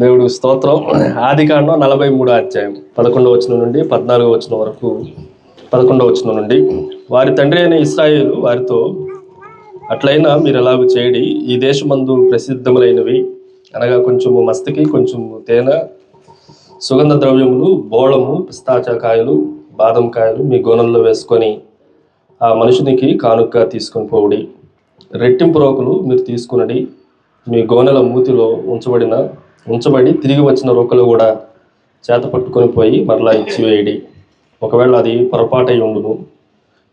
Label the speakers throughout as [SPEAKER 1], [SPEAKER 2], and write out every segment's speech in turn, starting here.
[SPEAKER 1] దేవుడు స్తోత్రం. ఆదికాండం 43 అధ్యాయం 11వ వచనం నుండి 14వ వచనం వరకు. 11వ వచనం నుండి, వారి తండ్రి అయిన ఇశ్రాయేలు వారితో, అట్లయినా మీరు ఎలాగూ చేయడి, ఈ దేశమందు ప్రసిద్ధములైనవి అనగా కొంచెము మస్తకి, కొంచెము తేనె, సుగంధ ద్రవ్యములు, బోళము, పిస్తాచకాయలు, బాదం కాయలు మీ గోనెల్లో వేసుకొని ఆ మనుషునికి కానుకగా తీసుకొని పోవుడి. రెట్టింపు రోకలు మీరు తీసుకునడి, మీ గోనెల మూతిలో ఉంచబడి తిరిగి వచ్చిన రోకలు కూడా చేత పట్టుకొని పోయి మరలా ఇచ్చివేయడి. ఒకవేళ అది పొరపాటై ఉండును,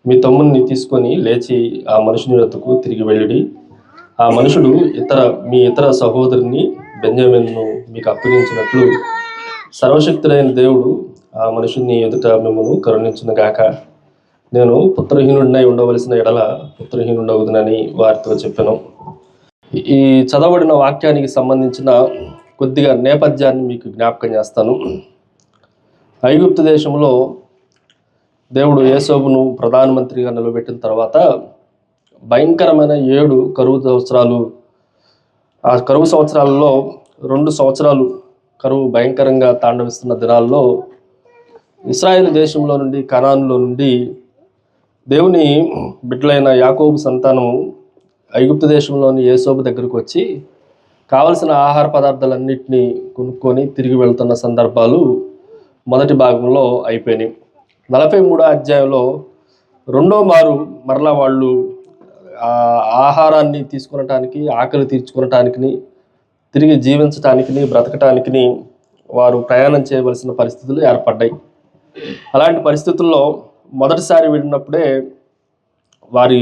[SPEAKER 1] మీ తమ్ముని తీసుకొని లేచి ఆ మనుషుని వద్దకు తిరిగి వెళ్ళుడి. ఆ మనుషుడు మీ ఇతర సహోదరుని బెన్యామీనును మీకు అప్పగించినట్లు సర్వశక్తుడైన దేవుడు ఆ మనుషుని ఎదుట మిమ్మల్ని కరుణించును గాక. నేను పుత్రహీనుడినై ఉండవలసిన ఎడల పుత్రహీనుడవుదునని వారితో చెప్పాను. ఈ చదవబడిన వాక్యానికి సంబంధించిన కొద్దిగా నేపథ్యాన్ని మీకు జ్ఞాపకం చేస్తాను. ఐగుప్తు దేశంలో దేవుడు యోసేపును ప్రధానమంత్రిగా నిలబెట్టిన తర్వాత భయంకరమైన 7 కరువు సంవత్సరాలు, ఆ కరువు సంవత్సరాలలో 2 సంవత్సరాలు కరువు భయంకరంగా తాండవిస్తున్న దినాల్లో ఇశ్రాయేలు దేశంలో నుండి, కనానులో నుండి దేవుని బిడ్డలైన యాకోబు సంతానం ఐగుప్తు దేశంలోని యోసేపు దగ్గరకు వచ్చి కావలసిన ఆహార పదార్థాలన్నింటినీ కొనుక్కొని తిరిగి వెళ్తున్న సందర్భాలు మొదటి భాగంలో అయిపోయినాయి. 43వ అధ్యాయంలో రెండో మారు మరలా వాళ్ళు ఆహారాన్ని తీసుకునటానికి, ఆకలి తీర్చుకునటానికి, తిరిగి జీవించటానికి, బ్రతకటానికి వారు ప్రయాణం చేయవలసిన పరిస్థితులు ఏర్పడ్డాయి. అలాంటి పరిస్థితుల్లో మొదటిసారి వెళ్ళినప్పుడే వారి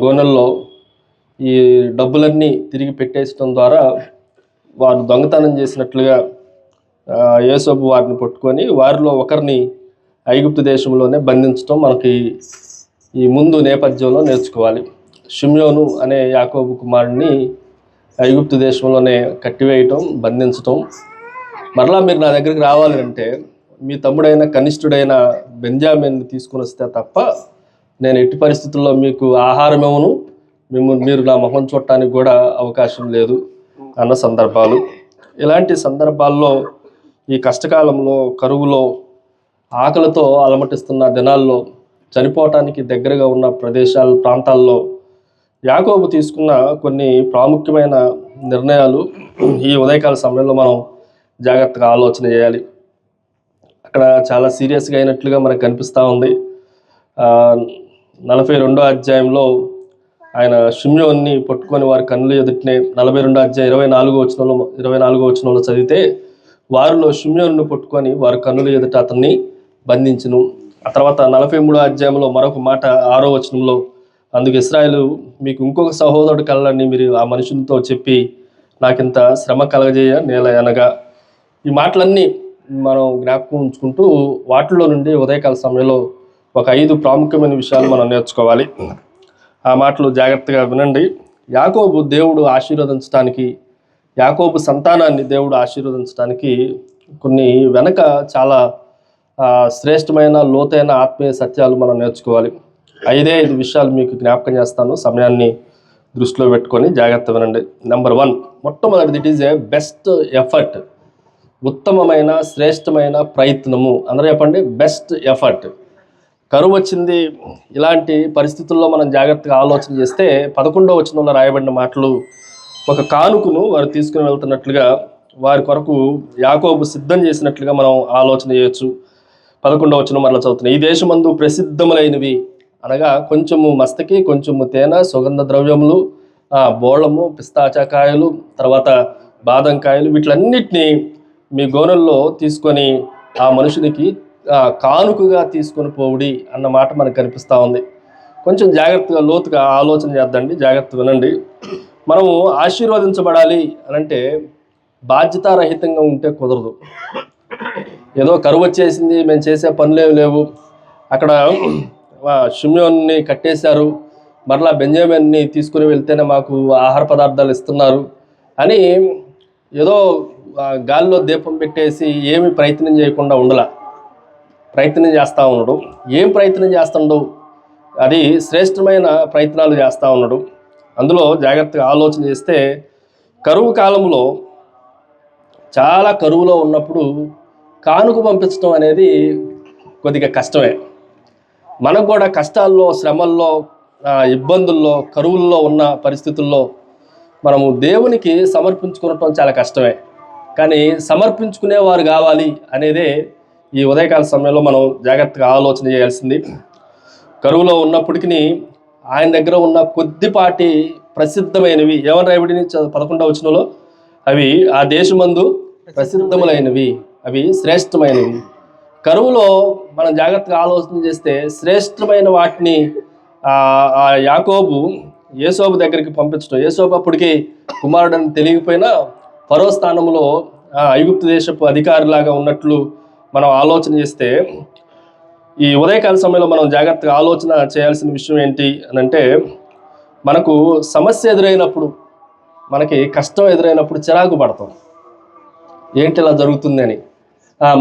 [SPEAKER 1] గోనెల్లో ఈ డబ్బులన్నీ తిరిగి పెట్టేయడం ద్వారా వారు దొంగతనం చేసినట్లుగా యోసేపు వారిని పట్టుకొని వారిలో ఒకరిని ఐగుప్తు దేశంలోనే బంధించడం మనకి ఈ ముందు నేపథ్యంలో నేర్చుకోవాలి. షిమ్యోను అనే యాకోబు కుమారుడిని ఐగుప్తు దేశంలోనే కట్టివేయటం, బంధించటం. మరలా మీరు నా దగ్గరికి రావాలి అంటే మీ తమ్ముడైన కనిష్ఠుడైన బెన్యామీన్ని తీసుకుని వస్తే తప్ప నేను ఎట్టి పరిస్థితుల్లో మీకు ఆహారం ఇవ్వను, మీరు నా మొహం చూడటానికి కూడా అవకాశం లేదు అన్న సందర్భాలు. ఇలాంటి సందర్భాల్లో ఈ కష్టకాలంలో, కరువులో, ఆకలితో అలమటిస్తున్న దినాల్లో, చనిపోవటానికి దగ్గరగా ఉన్న ప్రాంతాల్లో యాకోబు తీసుకున్న కొన్ని ప్రాముఖ్యమైన నిర్ణయాలు ఈ ఉదయకాల సమయంలో మనం జాగ్రత్తగా ఆలోచన చేయాలి. అక్కడ చాలా సీరియస్గా అయినట్లుగా మనకు కనిపిస్తూ ఉంది. 42వ అధ్యాయంలో ఆయన షిమ్యోన్ని పట్టుకొని వారి కన్నుల ఎదుటనే 42వ అధ్యాయం 24వ వచనంలో చదివితే, వారిలో షిమ్యోను పట్టుకొని వారి కన్నుల ఎదుట అతన్ని బంధించును. ఆ తర్వాత 43వ అధ్యాయంలో మరొక మాట 6వ వచనంలో, అందుకు ఇశ్రాయేలు, మీకు ఇంకొక సహోదరుడు కలలని మీరు ఆ మనుషులతో చెప్పి నాకింత శ్రమ కలగజేయ నేల అనగా. ఈ మాటలన్నీ మనం జ్ఞాపకం ఉంచుకుంటూ వాటిలో నుండి ఉదయకాల సమయంలో ఒక 5 ప్రాముఖ్యమైన విషయాలు మనం నేర్చుకోవాలి. ఆ మాటలు జాగ్రత్తగా వినండి. యాకోబు దేవుడు ఆశీర్వదించడానికి, యాకోబు సంతానాన్ని దేవుడు ఆశీర్వదించడానికి కొన్ని వెనక చాలా శ్రేష్టమైన, లోతైన ఆత్మీయ సత్యాలు మనం నేర్చుకోవాలి. 5 విషయాలు మీకు జ్ఞాపకం చేస్తాను. సమయాన్ని దృష్టిలో పెట్టుకొని జాగ్రత్త వినండి. నెంబర్ 1, మొట్టమొదటిది, it is a best effort. ఉత్తమమైన, శ్రేష్టమైన ప్రయత్నము. అందరూ చెప్పండి, బెస్ట్ ఎఫర్ట్. కరువు వచ్చింది. ఇలాంటి పరిస్థితుల్లో మనం జాగ్రత్తగా ఆలోచన చేస్తే 11వ వచనంలో రాయబడిన మాటలు ఒక కానుకను వారు తీసుకుని వెళ్తున్నట్లుగా, వారి కొరకు యాకోబు సిద్ధం చేసినట్లుగా మనం ఆలోచన చేయొచ్చు. 11వ వచనం మరలా చదువుతున్నాయి. ఈ దేశమందు ప్రసిద్ధములైనవి అనగా కొంచెము మస్తకి, కొంచెము తేనె, సుగంధ ద్రవ్యములు, బోళము, పిస్తాచకాయలు, తర్వాత బాదం కాయలు, వీటిలన్నిటినీ మీ గోనెల్లో తీసుకొని ఆ మనుషునికి కానుకగా తీసుకొని పోవుడి అన్న మాట మనకు కనిపిస్తూ ఉంది. కొంచెం జాగ్రత్తగా, లోతుగా ఆలోచన చేద్దండి, జాగ్రత్త వినండి. మనము ఆశీర్వదించబడాలి అనంటే బాధ్యతారహితంగా ఉంటే కుదరదు. ఏదో కరువు వచ్చేసింది, మేము చేసే పనులేవి లేవు, అక్కడ షిమ్యోన్ని కట్టేశారు, మరలా బెన్యామీన్ని తీసుకుని వెళ్తేనే మాకు ఆహార పదార్థాలు ఇస్తున్నారు అని ఏదో గాలిలో దీపం పెట్టేసి ఏమి ప్రయత్నం చేయకుండా ప్రయత్నం చేస్తూ ఉన్నాడు. ఏం ప్రయత్నం చేస్తాడు? అది శ్రేష్టమైన ప్రయత్నాలు చేస్తూ ఉన్నాడు. అందులో జాగ్రత్తగా ఆలోచన చేస్తే కరువు కాలంలో చాలా కరువులో ఉన్నప్పుడు కానుక పంపించడం అనేది కొద్దిగా కష్టమే. మనకు కూడా కష్టాల్లో, శ్రమల్లో, ఇబ్బందుల్లో, కరువుల్లో ఉన్న పరిస్థితుల్లో మనము దేవునికి సమర్పించుకోవటం చాలా కష్టమే. కానీ సమర్పించుకునేవారు కావాలి అనేదే ఈ ఉదయకాల సమయంలో మనం జాగ్రత్తగా ఆలోచన చేయాల్సింది. కరువులో ఉన్నప్పటికీ ఆయన దగ్గర ఉన్న కొద్దిపాటి ప్రసిద్ధమైనవి ఏమని రాయబడిని 11వ వచనంలో, అవి ఆ దేశమందు ప్రసిద్ధములైనవి, అవి శ్రేష్టమైనవి. కరువులో మనం జాగ్రత్తగా ఆలోచన చేస్తే శ్రేష్టమైన వాటిని యాకోబు యేసోబు దగ్గరికి పంపించడం, యేసోబు అప్పటికి కుమారుడని తెలియకపోయినా ఫరో స్థానంలో ఐగుప్తు దేశపు అధికారిలాగా ఉన్నట్లు మనం ఆలోచన చేస్తే, ఈ ఉదయకాల సమయంలో మనం జాగ్రత్తగా ఆలోచన చేయాల్సిన విషయం ఏంటి అని అంటే, మనకు సమస్య ఎదురైనప్పుడు, మనకి కష్టం ఎదురైనప్పుడు చిరాకు పడతాం, ఏంటి ఇలా జరుగుతుంది అని.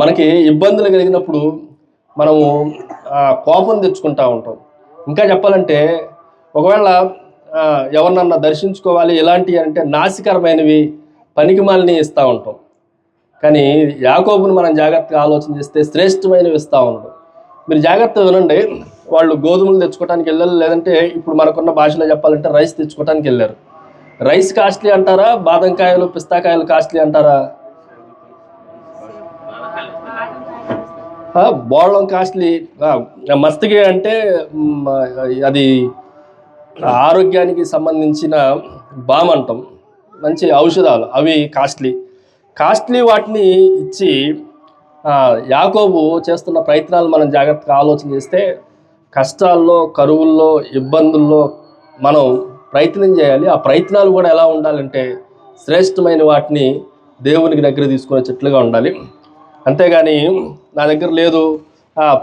[SPEAKER 1] మనకి ఇబ్బందులు కలిగినప్పుడు మనము కోపం తెచ్చుకుంటూ ఉంటాం. ఇంకా చెప్పాలంటే ఒకవేళ ఎవరినన్నా దర్శించుకోవాలి ఎలాంటివి అంటే నాసికరమైనవి, పనికిమాలిని ఇస్తూ ఉంటాం. కానీ యాకోబుని మనం జాగ్రత్తగా ఆలోచన చేస్తే శ్రేష్టమైనవి ఇస్తూ ఉంటాం. మీరు జాగ్రత్తగా వినండి, వాళ్ళు గోధుమలు తెచ్చుకోవడానికి వెళ్ళారు, లేదంటే ఇప్పుడు మనకున్న భాషలో చెప్పాలంటే రైస్ తెచ్చుకోవడానికి వెళ్ళారు. రైస్ కాస్ట్లీ అంటారా, బాదంకాయలు పిస్తాకాయలు కాస్ట్లీ అంటారా? బోళ్ళం కాస్ట్లీ. మస్తగి అంటే అది ఆరోగ్యానికి సంబంధించిన బామ్ అంటాం, మంచి ఔషధాలు, అవి కాస్ట్లీ వాటిని ఇచ్చి యాకోబు చేస్తున్న ప్రయత్నాలు మనం జాగ్రత్తగా ఆలోచన చేస్తే, కష్టాల్లో, కరువుల్లో, ఇబ్బందుల్లో మనం ప్రయత్నం చేయాలి. ఆ ప్రయత్నాలు కూడా ఎలా ఉండాలంటే శ్రేష్టమైన వాటిని దేవునికి దగ్గర తీసుకునే చెట్లుగా ఉండాలి. అంతేగాని నా దగ్గర లేదు,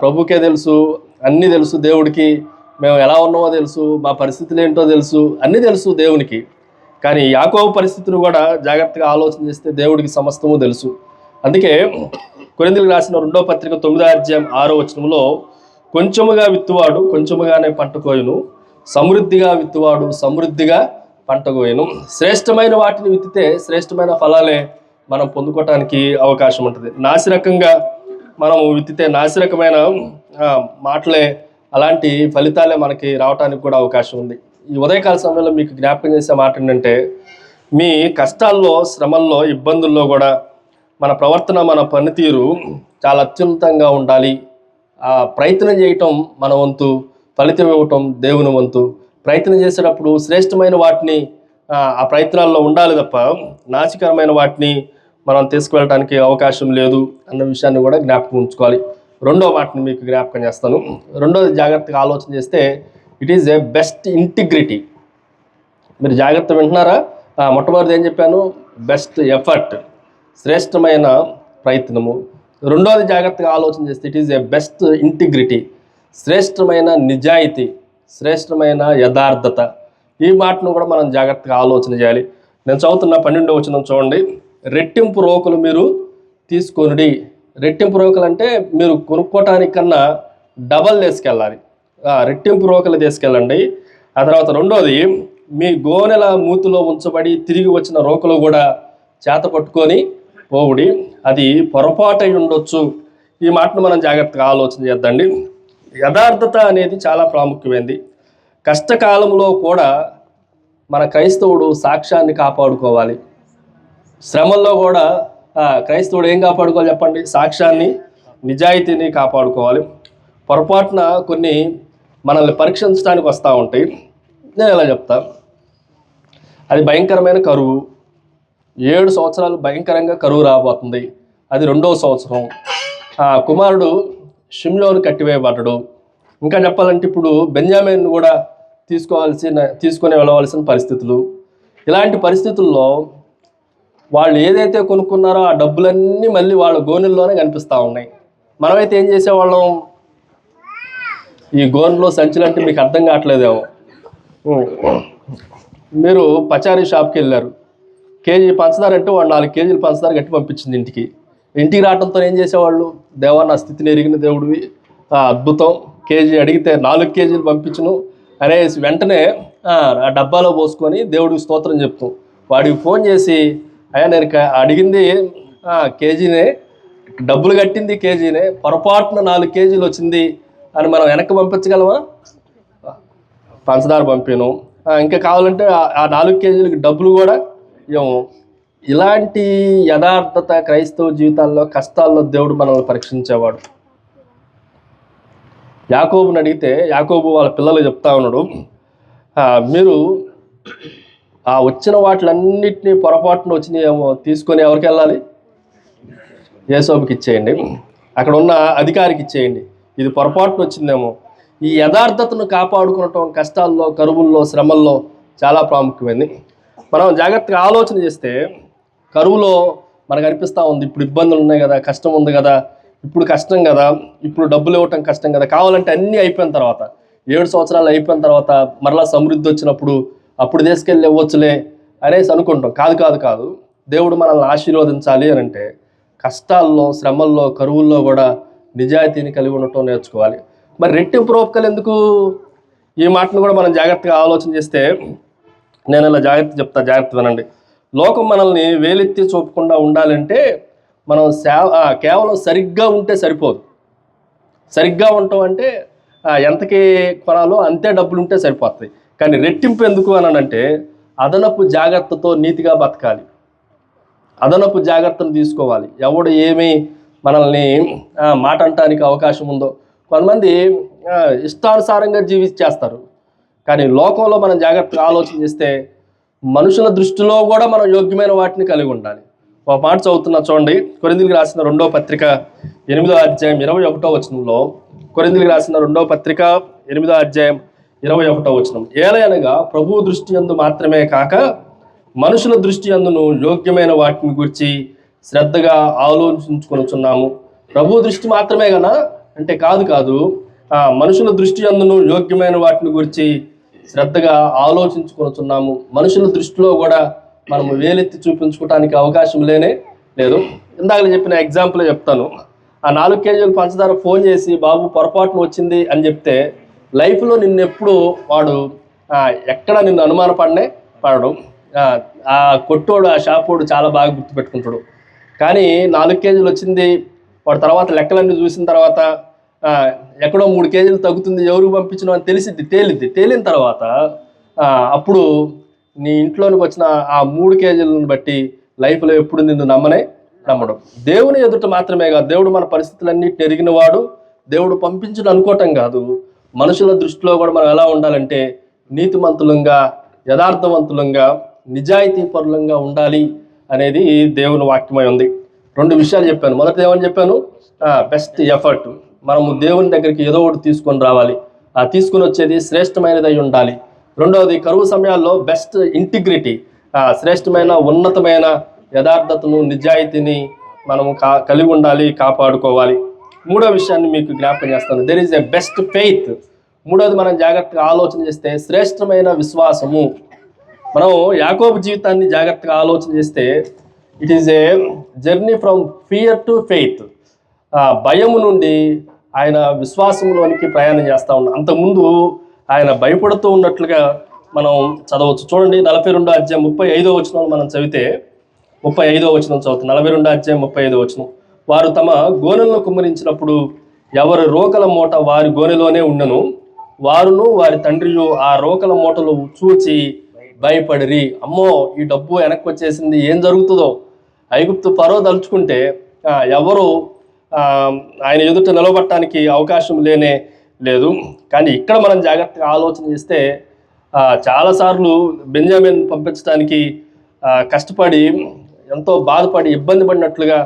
[SPEAKER 1] ప్రభుకే తెలుసు, అన్నీ తెలుసు దేవుడికి, మేము ఎలా ఉన్నామో తెలుసు, మా పరిస్థితులు ఏంటో తెలుసు, అన్నీ తెలుసు దేవునికి. కానీ యాకోబు పరిస్థితులు కూడా జాగ్రత్తగా ఆలోచన చేస్తే దేవుడికి సమస్తము తెలుసు. అందుకే కొరింథీయులకు రాసిన 2వ పత్రిక 9వ అధ్యాయం 6వ వచనంలో, కొంచెముగా విత్తువాడు కొంచెముగానే పంట కోయును, సమృద్ధిగా విత్తువాడు సమృద్ధిగా పంట కోయును. శ్రేష్టమైన వాటిని విత్తితే శ్రేష్టమైన ఫలాలే మనం పొందుకోవటానికి అవకాశం ఉంటుంది. నాసిరకంగా మనం విత్తితే నాసిరకమైన మాటలే, అలాంటి ఫలితాలే మనకి రావడానికి కూడా అవకాశం ఉంది. ఈ ఉదయకాల సమయంలో మీకు జ్ఞాపకం చేసే మాట ఏంటంటే, మీ కష్టాల్లో, శ్రమల్లో, ఇబ్బందుల్లో కూడా మన ప్రవర్తన, మన పనితీరు చాలా అత్యున్నతంగా ఉండాలి. ప్రయత్నం చేయటం మన వంతు, ఫలితం ఇవ్వటం దేవుని వంతు. ప్రయత్నం చేసేటప్పుడు శ్రేష్టమైన వాటిని ఆ ప్రయత్నాల్లో ఉండాలి తప్ప నాశకరమైన వాటిని మనం తీసుకువెళ్ళడానికి అవకాశం లేదు అన్న విషయాన్ని కూడా జ్ఞాపకం ఉంచుకోవాలి. రెండో మాటని మీకు జ్ఞాపకం చేస్తాను. రెండోది జాగ్రత్తగా ఆలోచన చేస్తే, it is a best integrity. మీరు జాగ్రత్త వింటున్నారా? మొట్టమొదటి ఏం చెప్పాను? బెస్ట్ ఎఫర్ట్, శ్రేష్టమైన ప్రయత్నము. రెండోది జాగ్రత్తగా ఆలోచన చేస్తే, it is a best integrity, శ్రేష్టమైన నిజాయితీ, శ్రేష్టమైన యథార్థత. ఈ మాటను కూడా మనం జాగ్రత్తగా ఆలోచన చేయాలి. నేను చదువుతున్న 12వ వచనం చూడండి. రెట్టింపు రోకలు మీరు తీసుకొనుడి. రెట్టింపు రోకలు అంటే మీరు కొనుక్కోవటానికన్నా డబల్ తీసుకెళ్ళాలి. రెట్టింపు రోకలు తీసుకెళ్ళండి. ఆ తర్వాత రెండోది, మీ గోనెల మూతిలో ఉంచబడి తిరిగి వచ్చిన రోకలు కూడా చేత పట్టుకొని పోవుడి, అది పొరపాటై ఉండొచ్చు. ఈ మాటను మనం జాగ్రత్తగా ఆలోచన చేద్దండి. యథార్థత అనేది చాలా ప్రాముఖ్యమైనది. కష్టకాలంలో కూడా మన క్రైస్తవుడు సాక్ష్యాన్ని కాపాడుకోవాలి. శ్రమల్లో కూడా క్రైస్తవుడు ఏం కాపాడుకోవాలి చెప్పండి? సాక్ష్యాన్ని, నిజాయితీని కాపాడుకోవాలి. పొరపాటున కొన్ని మనల్ని పరీక్షించడానికి వస్తూ ఉంటాయి. నేను ఎలా చెప్తా, అది భయంకరమైన కరువు. 7 సంవత్సరాలు భయంకరంగా కరువు రాబోతుంది. అది 2వ సంవత్సరం. కుమారుడు షిమ్యోను కట్టివేయబడ్డాడు. ఇంకా చెప్పాలంటే ఇప్పుడు బెన్యామీను కూడా తీసుకొని వెళ్ళవలసిన పరిస్థితులు. ఇలాంటి పరిస్థితుల్లో వాళ్ళు ఏదైతే కొనుక్కున్నారో ఆ డబ్బులన్నీ మళ్ళీ వాళ్ళ గోనెల్లోనే కనిపిస్తూ ఉన్నాయి. మనమైతే ఏం చేసేవాళ్ళం? ఈ గోనెలో సంచులు అంటే మీకు అర్థం కావట్లేదేమో. మీరు పచారీ షాప్కి వెళ్ళారు, కేజీ పంచదార అంటే వాడు 4 కేజీలు పంచదార కట్టి పంపించింది ఇంటికి రావడంతో ఏం చేసేవాళ్ళు? దేవా, నా స్థితిని ఎరిగిన దేవుడివి, అద్భుతం, కేజీ అడిగితే 4 కేజీలు పంపించును అనేసి వెంటనే ఆ డబ్బాలో పోసుకొని దేవుడికి స్తోత్రం చెప్తాం. వాడికి ఫోన్ చేసి, అయ్యా నేను అడిగింది కేజీనే, డబ్బులు కట్టింది కేజీనే, పొరపాటున 4 కేజీలు వచ్చింది అని మనం వెనక్కి పంపించగలమా? పంచదార పంపాను, ఇంకా కావాలంటే ఆ 4 కేజీలకి డబ్బులు కూడా ఇవ్వము. ఇలాంటి యథార్థత క్రైస్తవ జీవితాల్లో, కష్టాల్లో దేవుడు మనల్ని పరీక్షించేవాడు. యాకోబుని అడిగితే యాకోబు వాళ్ళ పిల్లలు చెప్తా ఉన్నాడు, మీరు వచ్చిన వాటిలన్నిటినీ పొరపాటున వచ్చినాయేమో తీసుకొని ఎవరికి వెళ్ళాలి? యేసోబుకి ఇచ్చేయండి, అక్కడ ఉన్న అధికారికి ఇచ్చేయండి. ఇది పొరపాటున వచ్చిందేమో. ఈ యథార్థతను కాపాడుకోవటం కష్టాల్లో, కరువుల్లో, శ్రమల్లో చాలా ప్రాముఖ్యమైంది. మనం జాగ్రత్తగా ఆలోచన చేస్తే కరువులో మనకు అనిపిస్తూ ఉంది, ఇప్పుడు ఇబ్బందులు ఉన్నాయి కదా, కష్టం ఉంది కదా, ఇప్పుడు కష్టం కదా, ఇప్పుడు డబ్బులు ఇవ్వటం కష్టం కదా, కావాలంటే అన్నీ అయిపోయిన తర్వాత 7 సంవత్సరాలు అయిపోయిన తర్వాత మరలా సమృద్ధి వచ్చినప్పుడు అప్పుడు తీసుకెళ్ళి ఇవ్వచ్చులే అనేసి అనుకుంటాం. కాదు. దేవుడు మనల్ని ఆశీర్వదించాలి అని అంటే కష్టాల్లో, శ్రమల్లో, కరువుల్లో కూడా నిజాయితీని కలిగి ఉండటం నేర్చుకోవాలి. మరి రెట్టింపు రూపకాలు ఎందుకు? ఈ మాటను కూడా మనం జాగ్రత్తగా ఆలోచన చేస్తే, నేను ఇలా జాగ్రత్త వినండి. లోకం మనల్ని వేలెత్తి చూపకుండా ఉండాలంటే మనం కేవలం సరిగ్గా ఉంటే సరిపోదు. సరిగ్గా ఉండటం అంటే ఎంతకి కొనాలో అంతే డబ్బులు ఉంటే సరిపోతుంది. కానీ రెట్టింపు ఎందుకు అని అంటే అదనపు జాగ్రత్తతో నీతిగా బతకాలి, అదనపు జాగ్రత్తలు తీసుకోవాలి. ఎవడు ఏమి మనల్ని మాట అంటానికి అవకాశం ఉందో. కొంతమంది ఇష్టానుసారంగా జీవించేస్తారు. కానీ లోకంలో మనం జాగ్రత్తగా ఆలోచన చేస్తే మనుషుల దృష్టిలో కూడా మనం యోగ్యమైన వాటిని కలిగి ఉండాలి. ఒక మాట చదువుతున్నా చూడండి, కొరింథీయులకు రాసిన 2వ పత్రిక 8వ అధ్యాయం 21వ వచనంలో. కొరింథీయులకు రాసిన 2వ పత్రిక 8వ అధ్యాయం 21వ వచనం. ఏలయనగా ప్రభువు దృష్టి యందు మాత్రమే కాక మనుషుల దృష్టి యందును యోగ్యమైన వాటిని గురించి శ్రద్ధగా ఆలోచించుకొనుచున్నాము. ప్రభు దృష్టి మాత్రమే కదా అంటే కాదు, మనుషుల దృష్టి యందును యోగ్యమైన వాటిని గురించి శ్రద్ధగా ఆలోచించుకొనుచున్నాము. మనుషుల దృష్టిలో కూడా మనము వేలెత్తి చూపించుకోవడానికి అవకాశం లేదు. ఇందాక చెప్పిన ఎగ్జాంపుల్ చెప్తాను. ఆ 4 కేజీల పంచదార ఫోన్ చేసి బాబు పొరపాటున వచ్చింది అని చెప్తే లైఫ్లో నిన్నెప్పుడు వాడు ఎక్కడ నిన్ను అనుమానపడడు. ఆ కొట్టోడు, ఆ షాపోడు చాలా బాగా గుర్తుపెట్టుకుంటాడు. కానీ 4 కేజీలు వచ్చింది వాడు తర్వాత లెక్కలన్నీ చూసిన తర్వాత ఎక్కడో 3 కేజీలు తగ్గుతుంది, ఎవరికి పంపించడం అని తేలిన తర్వాత అప్పుడు నీ ఇంట్లోనికి వచ్చిన ఆ 3 కేజీలను బట్టి లైఫ్లో ఎప్పుడు నిన్ను నమ్మడం. దేవుని ఎదుట మాత్రమే కాదు, దేవుడు మన పరిస్థితులన్నిటిని ఎరిగిన వాడు, దేవుడు పంపించడం అనుకోవటం కాదు. మనుషుల దృష్టిలో కూడా మనం ఎలా ఉండాలంటే నీతిమంతులంగా, యథార్థవంతులంగా, నిజాయితీ పరులంగా ఉండాలి అనేది దేవుని వాక్యమై ఉంది. 2 విషయాలు చెప్పాను. మొదటి ఏమని చెప్పాను? Best effort. మనము దేవుని దగ్గరికి ఏదో ఒకటి తీసుకొని రావాలి. తీసుకుని వచ్చేది శ్రేష్టమైనది అయి ఉండాలి. రెండవది, కరువు సమయాల్లో బెస్ట్ ఇంటిగ్రిటీ, శ్రేష్టమైన ఉన్నతమైన యథార్థతను, నిజాయితీని మనము కలిగి ఉండాలి, కాపాడుకోవాలి. మూడో విషయాన్ని మీకు జ్ఞాపకం చేస్తాను. There is a best faith. మూడోది మనం జాగ్రత్తగా ఆలోచన చేస్తే శ్రేష్టమైన విశ్వాసము. మనం యాకోబు జీవితాన్ని జాగ్రత్తగా ఆలోచన చేస్తే it is a journey from fear to faith. భయము నుండి ఆయన విశ్వాసంలోనికి ప్రయాణం చేస్తూ ఉన్నాం. అంతకుముందు ఆయన భయపడుతూ ఉన్నట్లుగా మనం చదవచ్చు. చూడండి, 42వ అధ్యాయం 35వ వచనం మనం చదివితే, 35వ వచనం చదువుతాం. 42వ అధ్యాయం 35వ వచనం. వారు తమ గోనెలను కుమ్మరించినప్పుడు ఎవరి రోకల మూట వారి గోనెలోనే ఉండను, వారును వారి తండ్రియు ఆ రోకల మూటలు చూచి భయపడిరి. అమ్మో, ఈ డబ్బు వెనక్కి వచ్చేసింది, ఏం జరుగుతుందో. ఐగుప్తు ఫరో తలుచుకుంటే ఎవరు ఆయన ఎదుట నిలబడటానికి అవకాశం లేదు. కానీ ఇక్కడ మనం జాగ్రత్తగా ఆలోచన చేస్తే చాలాసార్లు బెంజమిన్ పంపించడానికి కష్టపడి, ఎంతో బాధపడి, ఇబ్బంది పడినట్లుగా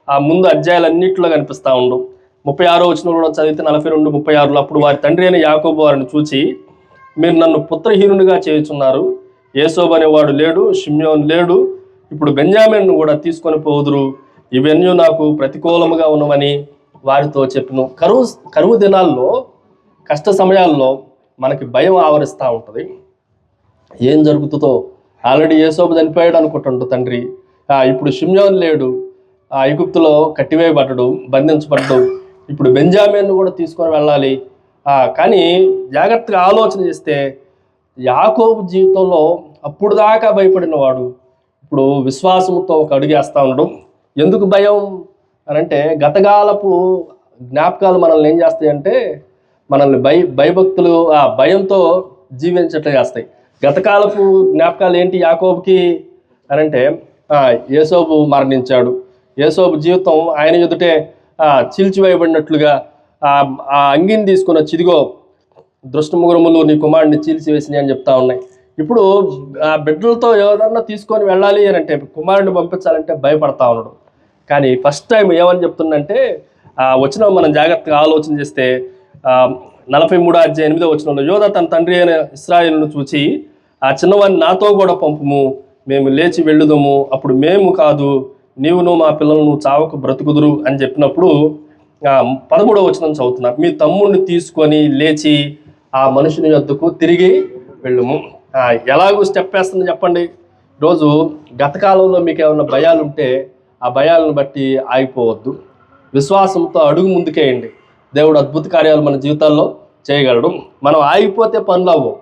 [SPEAKER 1] ఆ ముందు అధ్యాయాలన్నింటిలో కనిపిస్తూ ఉండు. 36వ వచనం కూడా చదివితే 42:36. అప్పుడు వారి తండ్రి అయిన యాకోబు వారిని చూచి, మీరు నన్ను పుత్రహీనునిగా చేయుచున్నారు. యేసోబు అనేవాడు లేడు, షిమ్యోను లేడు, ఇప్పుడు బెంజమిన్ను కూడా తీసుకొని పోదురు. ఇవన్నీ నాకు ప్రతికూలముగా ఉన్నవని వారితో చెప్పిను. కరువు దినాల్లో, కష్ట సమయాల్లో మనకి భయం ఆవరిస్తూ ఉంటుంది. ఏం జరుగుతుందో. ఆల్రెడీ యేసోబు చనిపోయాడు అనుకుంటుండు తండ్రి. ఇప్పుడు షిమ్యోను లేడు, ఐగుప్తులో కట్టివేయబడ్డాడు, బంధించబడ్డాడు. ఇప్పుడు బెంజమిన్ను కూడా తీసుకొని వెళ్ళాలి. కానీ జాగ్రత్తగా ఆలోచన చేస్తే యాకోబు జీవితంలో అప్పుడు దాకా భయపడిన వాడు ఇప్పుడు విశ్వాసంతో ఒక అడుగు వేస్తూ ఉండడం. ఎందుకు భయం అని అంటే గతకాలపు జ్ఞాపకాలు మనల్ని ఏం చేస్తాయంటే మనల్ని భయభక్తులు ఆ భయంతో జీవించట్లు చేస్తాయి. గతకాలపు జ్ఞాపకాలు ఏంటి యాకోబుకి అని అంటే యేసోబు మరణించాడు, యేసోబు జీవితం ఆయన ఎదుటే చీల్చివేయబడినట్లుగా ఆ అంగిని తీసుకున్న చిదిగో దృష్టముగురములు నీ కుమారుడిని చీల్చివేసినాయి అని చెప్తా ఉన్నాయి. ఇప్పుడు ఆ బిడ్డలతో ఎవరన్నా తీసుకొని వెళ్ళాలి అని అంటే కుమారుడిని పంపించాలంటే భయపడతా ఉన్నాడు. కానీ ఫస్ట్ టైం ఏమని చెప్తుందంటే వచ్చిన మనం జాగ్రత్తగా ఆలోచన చేస్తే 43:8 యోధ తన తండ్రి అయిన ఇశ్రాయేలును చూచి ఆ చిన్నవాడిని నాతో కూడా పంపుము, మేము లేచి వెళ్ళుదము, అప్పుడు మేము కాదు నీవును మా పిల్లలను చావకు బ్రతుకుదురు అని చెప్పినప్పుడు 13వ వచనం చదువుతున్నా, మీ తమ్ముడిని తీసుకొని లేచి ఆ మనుషుని యొద్దకు తిరిగి వెళ్ళుము. ఎలాగూ స్టెప్ వేస్తుంది చెప్పండి. ఈరోజు గతకాలంలో మీకు ఏమైనా భయాలు ఉంటే ఆ భయాలను బట్టి ఆగిపోవద్దు, విశ్వాసంతో అడుగు ముందుకేయండి. దేవుడు అద్భుత కార్యాలు మన జీవితాల్లో చేయగలడు. మనం ఆగిపోతే పనులు అవ్వవు.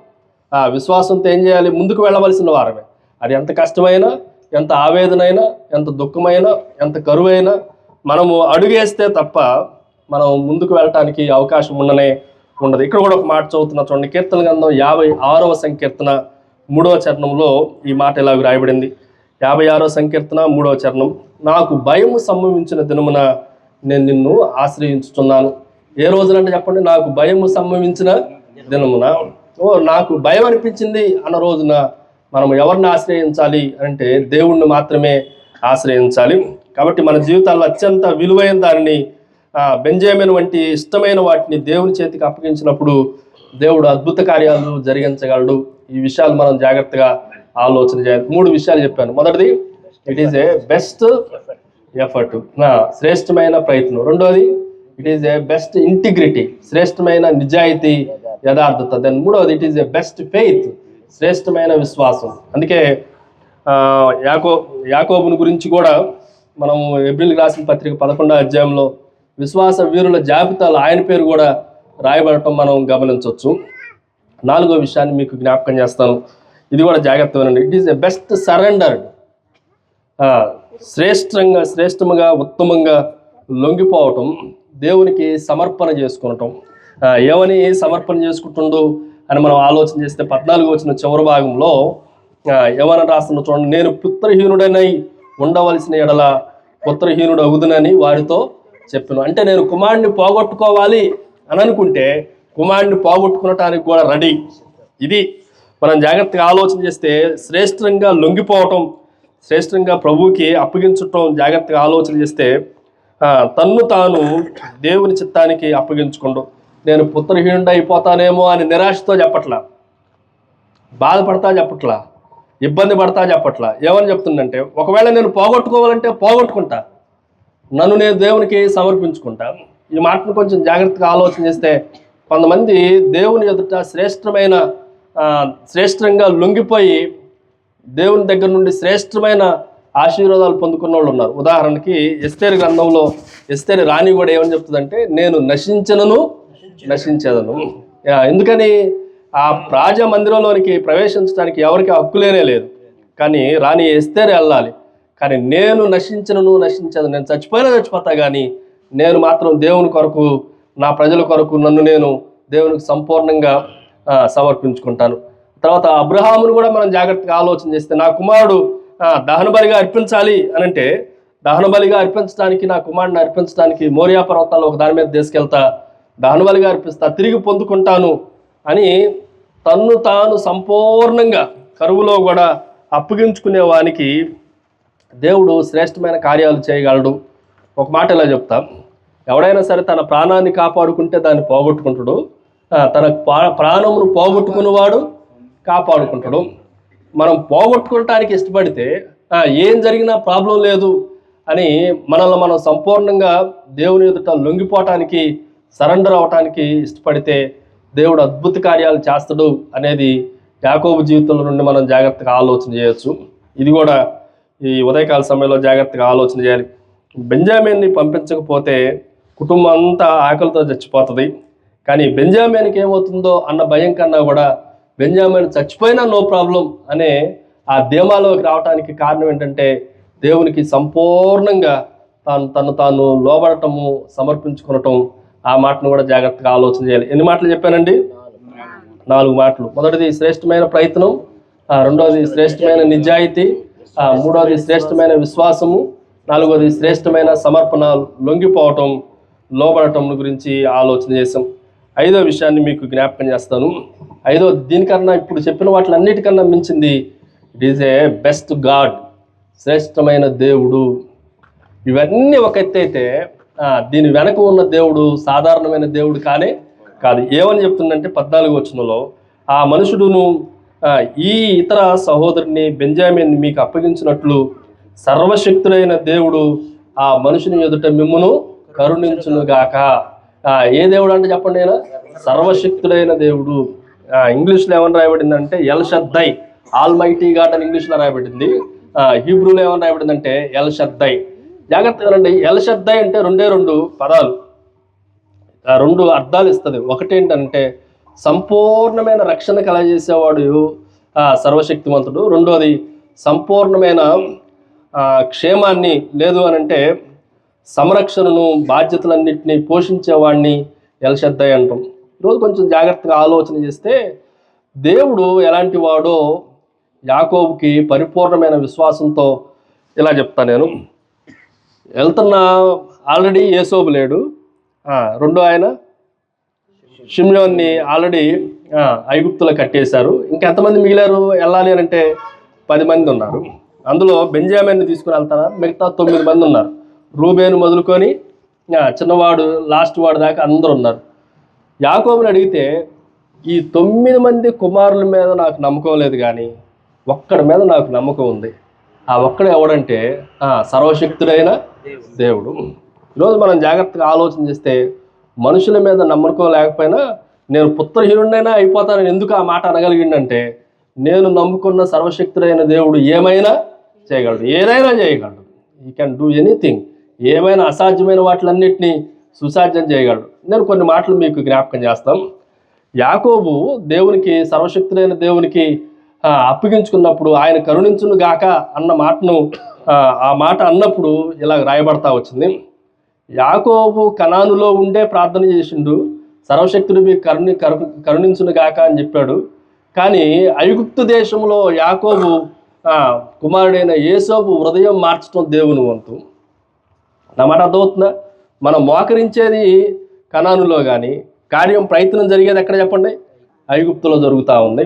[SPEAKER 1] విశ్వాసంతో ఏం చేయాలి? ముందుకు వెళ్ళవలసిన వారమే. అది ఎంత కష్టమైనా, ఎంత ఆవేదనైనా, ఎంత దుఃఖమైనా, ఎంత కరువైనా మనము అడుగేస్తే తప్ప మనం ముందుకు వెళ్ళటానికి అవకాశం ఉండదు. ఇక్కడ కూడా ఒక మాట చదువుతున్నా చూడండి. కీర్తన గ్రంథం 56వ సంకీర్తన 3వ చరణంలో ఈ మాట ఇలాగ రాయబడింది. 56వ సంకీర్తన 3వ చరణం, నాకు భయము సంభవించిన దినమున నేను నిన్ను ఆశ్రయించుతున్నాను. ఏ రోజునంటే చెప్పండి, నాకు భయము సంభవించిన దినమున. నాకు భయం అనిపించింది అన్న రోజున మనం ఎవరిని ఆశ్రయించాలి అంటే దేవుణ్ణి మాత్రమే ఆశ్రయించాలి. కాబట్టి మన జీవితాల్లో అత్యంత విలువైన దానిని బెంజమిన్ వంటి ఇష్టమైన వాటిని దేవుని చేతికి అప్పగించినప్పుడు దేవుడు అద్భుత కార్యాలు జరిగించగలడు. ఈ విషయాలు మనం జాగ్రత్తగా ఆలోచన చేయాలి. 3 విషయాలు చెప్పాను. మొదటిది, it is a best effort, శ్రేష్టమైన ప్రయత్నం. రెండోది, it is a best integrity, శ్రేష్టమైన నిజాయితీ, యథార్థత. దెన్ మూడవది, it is a best faith, శ్రేష్టమైన విశ్వాసం. అందుకే యాకోబుని గురించి కూడా మనం ఎబ్రిల్కి రాసిన పత్రిక 11వ అధ్యాయంలో విశ్వాస వీరుల జాబితాలో ఆయన పేరు కూడా రాయబడటం మనం గమనించవచ్చు. 4వ విషయాన్ని మీకు జ్ఞాపకం చేస్తాను, ఇది కూడా జాగ్రత్తగా వినండి. It is a best surrendered, శ్రేష్టముగా ఉత్తమంగా లొంగిపోవటం, దేవునికి సమర్పణ చేసుకునటం. ఏమని సమర్పణ చేసుకుంటుండో అని మనం ఆలోచన చేస్తే 14వ వచనం చివరి భాగంలో ఏమని రాస్తున్నా చూడండి. నేను పుత్రహీనుడనై ఉండవలసిన ఎడల పుత్రహీనుడు అగుదునని వారితో చెప్పాను. అంటే నేను కుమారుడిని పోగొట్టుకోవాలి అని అనుకుంటే కుమారుడిని పోగొట్టుకునటానికి కూడా రెడీ. ఇది మనం జాగ్రత్తగా ఆలోచన చేస్తే శ్రేష్టంగా లొంగిపోవటం, శ్రేష్టంగా ప్రభువుకి అప్పగించటం జాగ్రత్తగా ఆలోచన చేస్తే తన్ను తాను దేవుని చిత్తానికి అప్పగించుకుంటూ నేను పుత్రహీనుడు అయిపోతానేమో అని నిరాశతో చెప్పట్లా, బాధపడతా చెప్పట్లా, ఇబ్బంది పడతా చెప్పట్లా. ఏమని చెప్తుందంటే ఒకవేళ నేను పోగొట్టుకోవాలంటే పోగొట్టుకుంటా, నన్ను నేను దేవునికి సమర్పించుకుంటా. ఈ మాటను కొంచెం జాగ్రత్తగా ఆలోచన చేస్తే కొంతమంది దేవుని ఎదుట శ్రేష్టంగా లొంగిపోయి దేవుని దగ్గర నుండి శ్రేష్టమైన ఆశీర్వాదాలు పొందుకున్న వాళ్ళు ఉన్నారు. ఉదాహరణకి ఎస్తేరు గ్రంథంలో ఎస్తేరు రాణి కూడా ఏమని చెప్తుందంటే నేను నశించేదను. ఎందుకని ఆ రాజ మందిరంలోనికి ప్రవేశించడానికి ఎవరికి హక్కులేనే లేదు. కానీ రాణి ఎస్తేరు వెళ్ళాలి. కానీ నేను నశించేదను, నేను చచ్చిపోతా కానీ నేను మాత్రం దేవుని కొరకు, నా ప్రజల కొరకు నన్ను నేను దేవునికి సంపూర్ణంగా సమర్పించుకుంటాను. తర్వాత అబ్రహామును కూడా మనం జాగ్రత్తగా ఆలోచన చేస్తే నా కుమారుడు దహన బలిగా అర్పించాలి అనంటే దహన బలిగా అర్పించడానికి, నా కుమారుడిని అర్పించడానికి మోరియా పర్వతాల్లో ఒక దాని మీద తీసుకెళ్తా, దహన బలిగా అర్పిస్తా, తిరిగి పొందుకుంటాను అని తన్ను తాను సంపూర్ణంగా కరువులో కూడా అప్పగించుకునే వానికి దేవుడు శ్రేష్టమైన కార్యాలు చేయగలడు. ఒక మాట ఇలా చెప్తా, ఎవడైనా సరే తన ప్రాణాన్ని కాపాడుకుంటే దాన్ని పోగొట్టుకుంటాడు, తన ప్రాణమును పోగొట్టుకునేవాడు కాపాడుకుంటాడు. మనం పోగొట్టుకోవటానికి ఇష్టపడితే ఏం జరిగినా ప్రాబ్లం లేదు అని మనల్ని మనం సంపూర్ణంగా దేవుని ఎదుట లొంగిపోవటానికి, సరెండర్ అవటానికి ఇష్టపడితే దేవుడు అద్భుత కార్యాలు చేస్తాడు అనేది యాకోబు జీవితంలో నుండి మనం జాగ్రత్తగా ఆలోచన చేయొచ్చు. ఇది కూడా ఈ ఉదయకాల సమయంలో జాగ్రత్తగా ఆలోచన చేయాలి. బెంజమిన్ని పంపించకపోతే కుటుంబం అంతా ఆకలితో చచ్చిపోతుంది. కానీ బెంజమిన్కి ఏమవుతుందో అన్న భయం కన్నా కూడా బెంజమిన్ చచ్చిపోయినా నో ప్రాబ్లం అనే ఆ ధీమాలోకి రావడానికి కారణం ఏంటంటే దేవునికి సంపూర్ణంగా తను తాను లోబడటము, సమర్పించుకునటం, ఆ మాటను కూడా జాగ్రత్తగా ఆలోచన చేయాలి. ఎన్ని మాటలు చెప్పానండి? 4 మాటలు. మొదటిది శ్రేష్టమైన ప్రయత్నం, రెండవది శ్రేష్టమైన నిజాయితీ, మూడవది శ్రేష్టమైన విశ్వాసము, నాలుగవది శ్రేష్టమైన సమర్పణ, లొంగిపోవటం, లోబడటం గురించి ఆలోచన చేసాం. 5వ విషయాన్ని మీకు జ్ఞాపకం చేస్తాను. దీనికన్నా ఇప్పుడు చెప్పిన వాటిలన్నిటికన్నా మించింది, it is a best God, శ్రేష్టమైన దేవుడు. ఇవన్నీ ఒక ఎత్తు అయితే దీని వెనక ఉన్న దేవుడు సాధారణమైన దేవుడు కాదు. ఏమని చెప్తుందంటే 14వ వచనంలో, ఆ మనుషుడును ఈ ఇతర సహోదరుని బెంజామిన్ మీకు అప్పగించినట్లు సర్వశక్తుడైన దేవుడు ఆ మనుషుని ఎదుట మిమ్మును కరుణించునుగాక. ఏ దేవుడు అంటే చెప్పండి? అయినా సర్వశక్తుడైన దేవుడు. ఇంగ్లీష్లో ఏమని రాయబడిందంటే ఎల్ షద్దై, ఆల్ మైటీ గాడ్ అని ఇంగ్లీష్లో రాయబడింది. హీబ్రూలో ఏమని రాయబడిందంటే ఎల్ షద్దై. జాగ్రత్తగా రండి, ఎల్ షద్దై అంటే 2 పదాలు, 2 అర్థాలు ఇస్తుంది. ఒకటి ఏంటంటే సంపూర్ణమైన రక్షణ కలగజేసేవాడు సర్వశక్తివంతుడు. రెండోది సంపూర్ణమైన క్షేమాన్ని, లేదు అని అంటే సంరక్షణను, బాధ్యతలన్నింటినీ పోషించేవాడిని ఎల్ షద్దై అంటాం. ఈరోజు కొంచెం జాగ్రత్తగా ఆలోచన చేస్తే దేవుడు ఎలాంటి వాడో యాకోబుకి పరిపూర్ణమైన విశ్వాసంతో ఇలా చెప్తాను నేను. వెళ్తున్నా, ఆల్రెడీ యేసోబు లేడు, రెండో ఆయన షిమ్యోన్ని ఆల్రెడీ ఐగుప్తులో కట్టేశారు. ఇంకెంతమంది మిగిలారు వెళ్ళాలి అని అంటే? 10 మంది ఉన్నారు. అందులో బెంజామిన్ని తీసుకుని వెళ్తారా? మిగతా 9 మంది ఉన్నారు. రూబేను మొదలుకొని చిన్నవాడు లాస్ట్ వాడు దాకా అందరూ ఉన్నారు. యాకోబుని అడిగితే ఈ 9 మంది కుమారుల మీద నాకు నమ్మకం లేదు, కానీ ఒక్కడి మీద నాకు నమ్మకం ఉంది. ఆ ఒక్కడు ఎవడంటే సర్వశక్తుడైన దేవుడు. ఈరోజు మనం జాగ్రత్తగా ఆలోచన చేస్తే మనుషుల మీద నమ్మకం లేకపోయినా నేను పుత్రహీనుడైనా అయిపోతానని ఎందుకు ఆ మాట అనగలిగిందంటే, నేను నమ్ముకున్న సర్వశక్తుడైన దేవుడు ఏమైనా చేయగలడు, ఏదైనా చేయగలడు. ఈ కెన్ డూ ఎనీథింగ్. ఏమైనా అసాధ్యమైన వాటిలన్నింటినీ సుసాధ్యం చేయగలడు. నేను కొన్ని మాటలు మీకు జ్ఞాపకం చేస్తాం. యాకోబు దేవునికి, సర్వశక్తుడైన దేవునికి అప్పగించుకున్నప్పుడు ఆయన కరుణించును గాక అన్న మాటను, ఆ మాట అన్నప్పుడు ఇలా రాయబడతా వచ్చింది. యాకోబు కనానులో ఉండే ప్రార్థన చేసిండు, సర్వశక్తుడు మీకు కరుణించును గాక అని చెప్పాడు. కానీ ఐగుప్తు దేశంలో యాకోబు కుమారుడైన యేసోబు హృదయం మార్చడం దేవుని వంతు. నా మాట అర్థమవుతుందా? మనం మోకరించేది కనానులో, కానీ ప్రయత్నం జరిగేది ఎక్కడ చెప్పండి? ఐగుప్తులో జరుగుతూ ఉంది.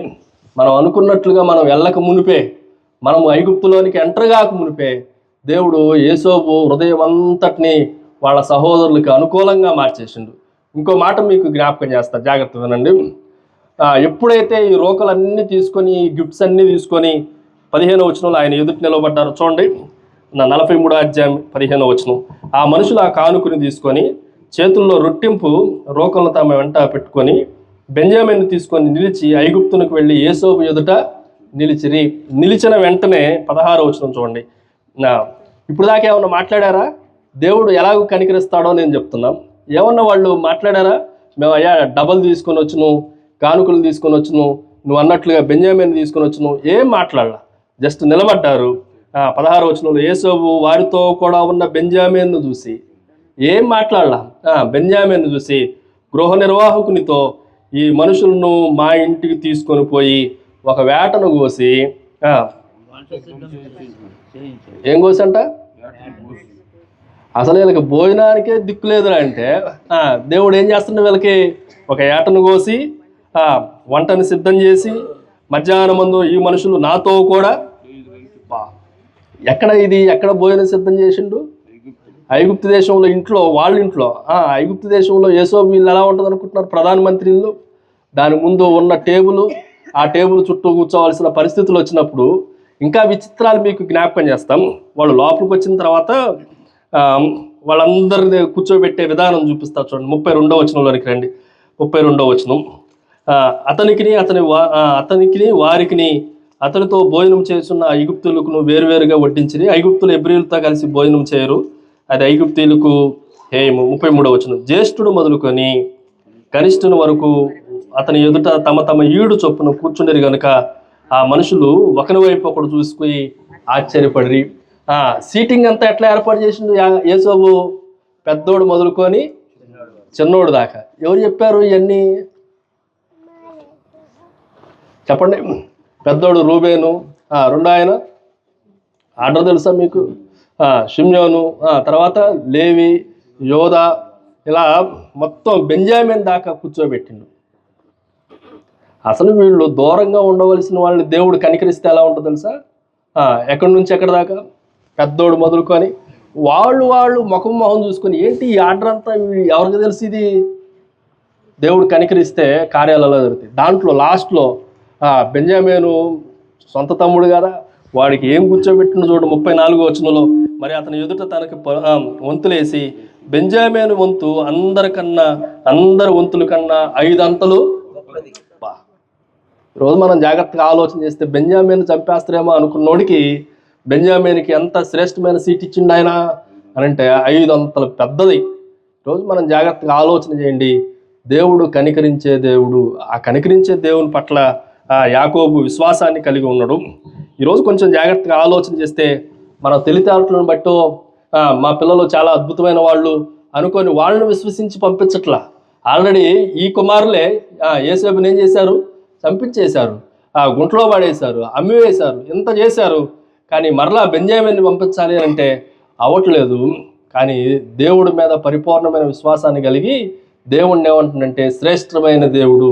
[SPEAKER 1] మనం అనుకున్నట్లుగా మనం వెళ్ళక మునిపే, మనం ఐగుప్తులోనికి ఎంటర్ కాక మునిపే దేవుడు యేసోబు హృదయం అంతటిని వాళ్ళ సహోదరులకి అనుకూలంగా మార్చేసిండు. ఇంకో మాట మీకు జ్ఞాపకం చేస్తా, జాగ్రత్తగా వినండి. ఎప్పుడైతే ఈ రోకలన్నీ తీసుకొని, గిఫ్ట్స్ అన్నీ తీసుకొని 15వ వచనంలో ఆయన ఎదుటి నిలబడ్డారు. చూడండి, 43వ అధ్యాయం 15వ వచనం. ఆ మనుషులు ఆ కానుకని తీసుకొని చేతుల్లో రొట్టింపు రోకలను తమ వెంట పెట్టుకొని బెంజామిన్ని తీసుకొని నిలిచి ఐగుప్తునికి వెళ్ళి యేసోబు ఎదుట నిలిచిరి. నిలిచిన వెంటనే 16వ వచనం చూడండి. ఇప్పుడు దాకా ఏమన్నా మాట్లాడారా? దేవుడు ఎలాగో కనికరిస్తాడో నేను చెప్తున్నాం. ఏమన్నా వాళ్ళు మాట్లాడారా? మేము అయ్యా డబల్ తీసుకొని వచ్చును, కానుకలు తీసుకొని వచ్చును, నువ్వు అన్నట్లుగా బెంజామిన్ తీసుకొని వచ్చును, ఏం మాట్లాడాల, జస్ట్ నిలబడ్డారు. 16వ వచనంలో యేసోబు వారితో కూడా ఉన్న బెంజామిన్ను చూసి, ఏం మాట్లాడాల, బెంజామిన్ను చూసి గృహ నిర్వాహకునితో ఈ మనుషులను మా ఇంటికి తీసుకొని పోయి ఒక వేటను కోసి, ఏం కోసంట? అసలు వీళ్ళకి భోజనానికే దిక్కు లేదురా అంటే దేవుడు ఏం చేస్తుండే? వీళ్ళకి ఒక ఏటను కోసి వంటను సిద్ధం చేసి మధ్యాహ్నం ముందు ఈ మనుషులు నాతో కూడా, ఎక్కడ భోజనం సిద్ధం చేసిండు? ఐగుప్తు దేశంలో, ఇంట్లో, వాళ్ళ ఇంట్లో. ఐగుప్తు దేశంలో యేసోబు ఇల్లు ఎలా ఉంటుంది అనుకుంటున్నారు? ప్రధానమంత్రి ఇల్లు. దాని ముందు ఉన్న టేబుల్, ఆ టేబుల్ చుట్టూ కూర్చోవలసిన పరిస్థితులు వచ్చినప్పుడు ఇంకా విచిత్రాలు మీకు జ్ఞాపకం చేస్తాం. వాళ్ళు లోపలికి వచ్చిన తర్వాత వాళ్ళందరినీ కూర్చోబెట్టే విధానం చూపిస్తా చూడండి. 32వ వచనంలోనికి రండి. 32వ వచనం. అతనికి వారికి అతనితో భోజనం చేస్తున్న ఐగుప్తులకు వేరువేరుగా వడ్డించి, ఐగుప్తులు హెబ్రీయులతో కలిసి భోజనం చేయరు, అది ఐగుప్తీయులకు హేయము. 33వ వచనం. జ్యేష్ఠుడు మొదలుకొని కనిష్ఠుని వరకు అతని ఎదుట తమ తమ ఈడు చొప్పున కూర్చుండేది కనుక ఆ మనుషులు ఒకరి వైపు ఒకడు చూసుకుని ఆశ్చర్యపడి, సీటింగ్ అంతా ఎట్లా ఏర్పాటు చేసిండు యేసోబు? పెద్దోడు మొదలుకొని చిన్నోడు దాకా. ఎవరు చెప్పారు ఇవన్నీ? చెప్పండి. పెద్దోడు రూబేను, రెండో ఆయన ఆర్డర్ తెలుసా మీకు? షిమ్యోను, తర్వాత లేవి, యోధా, ఇలా మొత్తం బెంజామిన్ దాకా కూర్చోబెట్టిండు. అసలు వీళ్ళు దూరంగా ఉండవలసిన వాళ్ళని దేవుడు కనికరిస్తే ఎలా ఉంటుందో తెలుసా? ఎక్కడి నుంచి ఎక్కడి దాకా పెద్దోడు మొదలుకొని వాళ్ళు ముఖం చూసుకొని ఏంటి ఈ ఆర్డర్ అంతా ఎవరికి తెలిసి? ఇది దేవుడు కనికరిస్తే కార్యాలలో జరుగుతాయి. దాంట్లో లాస్ట్లో బెంజామీను సొంత తమ్ముడు కదా, వాడికి ఏం కూర్చోబెట్టిన చూడు 34వ వచనంలో, మరి అతని ఎదుట తనకి వంతులేసి బెంజామీను వంతు అందరి వంతుల కన్నా 5 అంతలు. ఈరోజు మనం జాగ్రత్తగా ఆలోచన చేస్తే బెంజామీను చంపేస్తారేమో అనుకున్నోడికి బెంజామీన్కి ఎంత శ్రేష్టమైన సీట్ ఇచ్చిండు ఆయన అని అంటే 5 అంతలు పెద్దది. ఈరోజు మనం జాగ్రత్తగా ఆలోచన చేయండి. దేవుడు కనికరించే దేవుడు. ఆ కనికరించే దేవుని పట్ల యాకోబు విశ్వాసాన్ని కలిగి ఉన్నాడు. ఈరోజు కొంచెం జాగ్రత్తగా ఆలోచన చేస్తే మన తెలివితేటలను బట్టో మా పిల్లలు చాలా అద్భుతమైన వాళ్ళు అనుకొని వాళ్ళని విశ్వసించి పంపించట్లా. ఆల్రెడీ ఈ కుమారులే యేసేపుని ఏం చేశారు? చంపించేశారు, గుంట్లో పడేశారు, అమ్మివేశారు, ఇంత చేశారు. కానీ మరలా బెంజామిన్ని పంపించాలి అంటే అవ్వట్లేదు. కానీ దేవుడి మీద పరిపూర్ణమైన విశ్వాసాన్ని కలిగి దేవుడిని ఏమంటుందంటే శ్రేష్టమైన దేవుడు,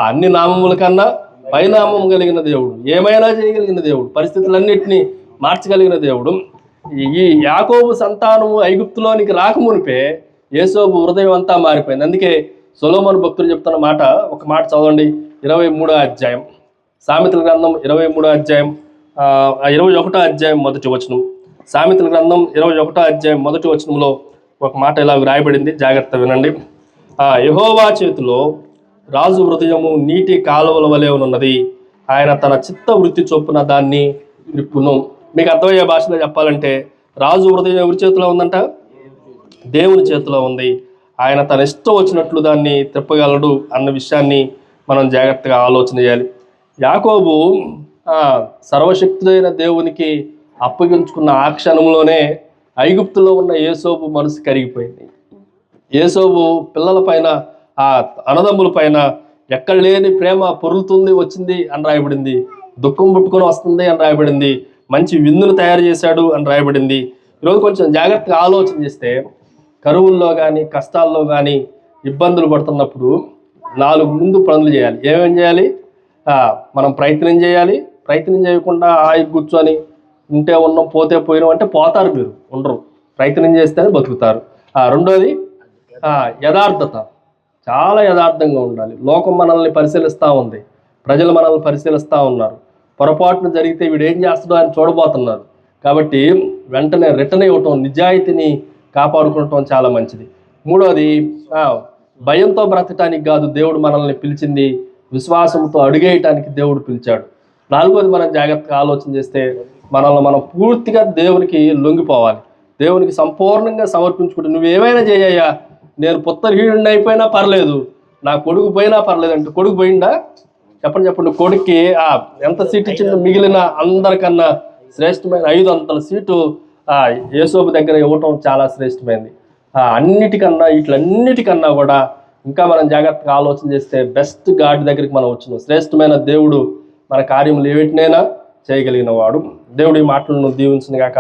[SPEAKER 1] అన్ని నామముల కన్నా పైనామం కలిగిన దేవుడు, ఏమైనా చేయగలిగిన దేవుడు, పరిస్థితులన్నింటినీ మార్చగలిగిన దేవుడు. ఈ యాకోబు సంతానము ఐగుప్తులోనికి రాకమునిపే యేసోబు హృదయం అంతా మారిపోయింది. అందుకే సొలొమోను భక్తులు చెప్తున్న మాట, ఒక మాట చదవండి. 23వ అధ్యాయం, సామెతల గ్రంథం 23వ అధ్యాయం 21వ అధ్యాయం మొదటి వచనం. సామెతల గ్రంథం 21వ అధ్యాయం మొదటి వచనంలో ఒక మాట ఇలా రాయబడింది, జాగ్రత్త వినండి. యెహోవా చేతిలో రాజు హృదయము నీటి కాలువల వలె ఉన్నది, ఆయన తన చిత్త వృత్తి చొప్పున దాన్ని త్రిప్పును. మీకు అర్థమయ్యే భాషలో చెప్పాలంటే రాజు హృదయం ఎవరి చేతిలో ఉందంట? దేవుని చేతిలో ఉంది. ఆయన తన ఇష్టం వచ్చినట్లు దాన్ని తిప్పగలడు అన్న విషయాన్ని మనం జాగ్రత్తగా ఆలోచన చేయాలి. యాకోబు సర్వశక్తుడైన దేవునికి అప్పగించుకున్న ఆ క్షణంలోనే ఐగుప్తులో ఉన్న యేసోబు మనసు కరిగిపోయింది. యేసోబు పిల్లల పైన, అన్నదమ్ముల పైన ఎక్కడ లేని ప్రేమ పొరులుతుంది, వచ్చింది అని రాయబడింది. దుఃఖం పుట్టుకొని వస్తుంది అని రాయబడింది. మంచి విందును తయారు చేశాడు అని రాయబడింది. ఈరోజు కొంచెం జాగ్రత్తగా ఆలోచన చేస్తే కరువుల్లో కానీ కష్టాల్లో కానీ ఇబ్బందులు పడుతున్నప్పుడు 4 ముందు పనులు చేయాలి. ఏమేం చేయాలి? మనం ప్రయత్నం చేయాలి. ప్రయత్నం చేయకుండా కూర్చొని ఉంటే ఉన్నాం, పోతే పోయినాం అంటే పోతారు, మీరు ఉండరు. ప్రయత్నం చేస్తేనే బతుకుతారు. రెండోది యథార్థత. చాలా యథార్థంగా ఉండాలి. లోకం మనల్ని పరిశీలిస్తూ ఉంది, ప్రజలు మనల్ని పరిశీలిస్తూ ఉన్నారు. పొరపాటున జరిగితే వీడు ఏం చేస్తాడో అని చూడబోతున్నారు. కాబట్టి వెంటనే రిటర్న్ ఇవ్వటం, నిజాయితీని కాపాడుకోవటం చాలా మంచిది. మూడోది భయంతో బ్రతకటానికి కాదు దేవుడు మనల్ని పిలిచింది, విశ్వాసంతో అడుగేయటానికి దేవుడు పిలిచాడు. నాలుగోది మనం జాగ్రత్తగా ఆలోచన చేస్తే మనల్ని మనం పూర్తిగా దేవునికి లొంగిపోవాలి, దేవునికి సంపూర్ణంగా సమర్పించుకుంటే నువ్వేమైనా చేయయ్యా, నేను పుత్రహీనుడిని అయిపోయినా పర్లేదు, నా కొడుకు పోయినా పర్లేదు అంటే కొడుకు పోయిందా? చెప్పండి. కొడుక్కి ఎంత సీట్ ఇచ్చిందో మిగిలిన అందరికన్నా శ్రేష్టమైన 5 అంతల సీటు యేసోబు దగ్గర ఇవ్వటం చాలా శ్రేష్టమైంది. వీటన్నిటికన్నా కూడా ఇంకా మనం జాగ్రత్తగా ఆలోచన చేస్తే బెస్ట్ గాడ్ దగ్గరికి మనం వచ్చినాం. శ్రేష్టమైన దేవుడు మన కార్యములు ఏవిటినైనా చేయగలిగిన వాడు. దేవుడి మాటలను దీవించును గాక.